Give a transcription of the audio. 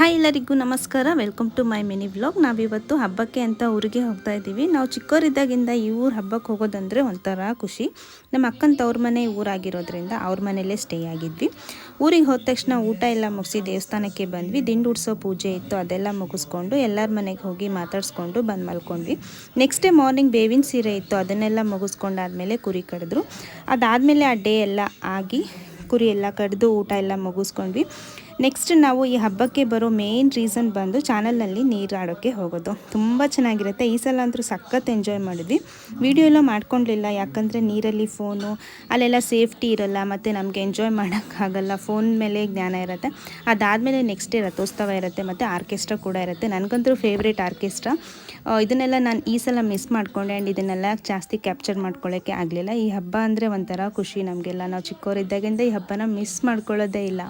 Hi ಎಲ್ಲರಿಗೂ ನಮಸ್ಕಾರ. Welcome to my mini vlog. ನಾವಿವತ್ತು ಹಬ್ಬಕ್ಕೆ ಅಂತ ಊರಿಗೆ ಹೋಗ್ತಾ ಇದ್ದೀವಿ. ನಾವು ಚಿಕ್ಕವರಿದ್ದಾಗಿಂದ ಈ ಊರು ಹಬ್ಬಕ್ಕೆ ಹೋಗೋದಂದರೆ ಒಂಥರ ಖುಷಿ. ನಮ್ಮ ಅಕ್ಕನ ತವ್ರ ಮನೆ ಊರಾಗಿರೋದ್ರಿಂದ ಅವ್ರ ಮನೆಯಲ್ಲೇ ಸ್ಟೇ ಆಗಿದ್ವಿ. ಊರಿಗೆ ಹೋದ ತಕ್ಷಣ ಊಟ ಎಲ್ಲ ಮುಗಿಸಿ ದೇವಸ್ಥಾನಕ್ಕೆ ಬಂದ್ವಿ. ದಿಂಡುಡ್ಸೋ ಪೂಜೆ ಇತ್ತು, ಅದೆಲ್ಲ ಮುಗಿಸ್ಕೊಂಡು ಎಲ್ಲರ ಮನೆಗೆ ಹೋಗಿ ಮಾತಾಡಿಸ್ಕೊಂಡು ಬಂದು ಮಲ್ಕೊಂಡ್ವಿ. ನೆಕ್ಸ್ಟ್ ಡೇ ಮಾರ್ನಿಂಗ್ ಬೇವಿನ ಸೀರೆ ಇತ್ತು, ಅದನ್ನೆಲ್ಲ ಮುಗಿಸ್ಕೊಂಡಾದ್ಮೇಲೆ ಕುರಿ ಕಡಿದ್ರು. ಅದಾದಮೇಲೆ ಆ ಡೇ ಎಲ್ಲ ಆಗಿ ಕುರಿ ಎಲ್ಲ ಕಡಿದು ಊಟ ಎಲ್ಲ ಮುಗಿಸ್ಕೊಂಡ್ವಿ. ನೆಕ್ಸ್ಟ್ ನಾವು ಈ ಹಬ್ಬಕ್ಕೆ ಬರೋ ಮೇನ್ ರೀಸನ್ ಬಂದು ಚಾನಲ್ನಲ್ಲಿ ನೀರು ಆಡೋಕ್ಕೆ ಹೋಗೋದು. ತುಂಬ ಚೆನ್ನಾಗಿರುತ್ತೆ. ಈ ಸಲ ಅಂತೂ ಸಖತ್ ಎಂಜಾಯ್ ಮಾಡಿದ್ವಿ. ವಿಡಿಯೋ ಎಲ್ಲ ಮಾಡ್ಕೊಳ್ಲಿಲ್ಲ, ಯಾಕಂದರೆ ನೀರಲ್ಲಿ ಫೋನು ಅಲ್ಲೆಲ್ಲ ಸೇಫ್ಟಿ ಇರೋಲ್ಲ, ಮತ್ತು ನಮಗೆ ಎಂಜಾಯ್ ಮಾಡೋಕ್ಕಾಗಲ್ಲ. ಫೋನ್ ಮೇಲೆ ಜ್ಞಾನ ಇರುತ್ತೆ. ಅದಾದಮೇಲೆ ನೆಕ್ಸ್ಟ್ ಡೇ ರಥೋತ್ಸವ ಇರುತ್ತೆ, ಮತ್ತು ಆರ್ಕೆಸ್ಟ್ರಾ ಕೂಡ ಇರುತ್ತೆ. ನನಗಂತೂ ಫೇವ್ರೇಟ್ ಆರ್ಕೆಸ್ಟ್ರಾ. ಇದನ್ನೆಲ್ಲ ನಾನು ಈ ಸಲ ಮಿಸ್ ಮಾಡಿಕೊಂಡೆ. ಆ್ಯಂಡ್ ಇದನ್ನೆಲ್ಲ ಜಾಸ್ತಿ ಕ್ಯಾಪ್ಚರ್ ಮಾಡ್ಕೊಳ್ಳೋಕ್ಕೆ ಆಗಲಿಲ್ಲ. ಈ ಹಬ್ಬ ಅಂದರೆ ಒಂಥರ ಖುಷಿ ನಮಗೆಲ್ಲ. ನಾವು ಚಿಕ್ಕವರಿದ್ದಾಗಿಂದ ಈ ಹಬ್ಬನ ಮಿಸ್ ಮಾಡ್ಕೊಳ್ಳೋದೇ ಇಲ್ಲ.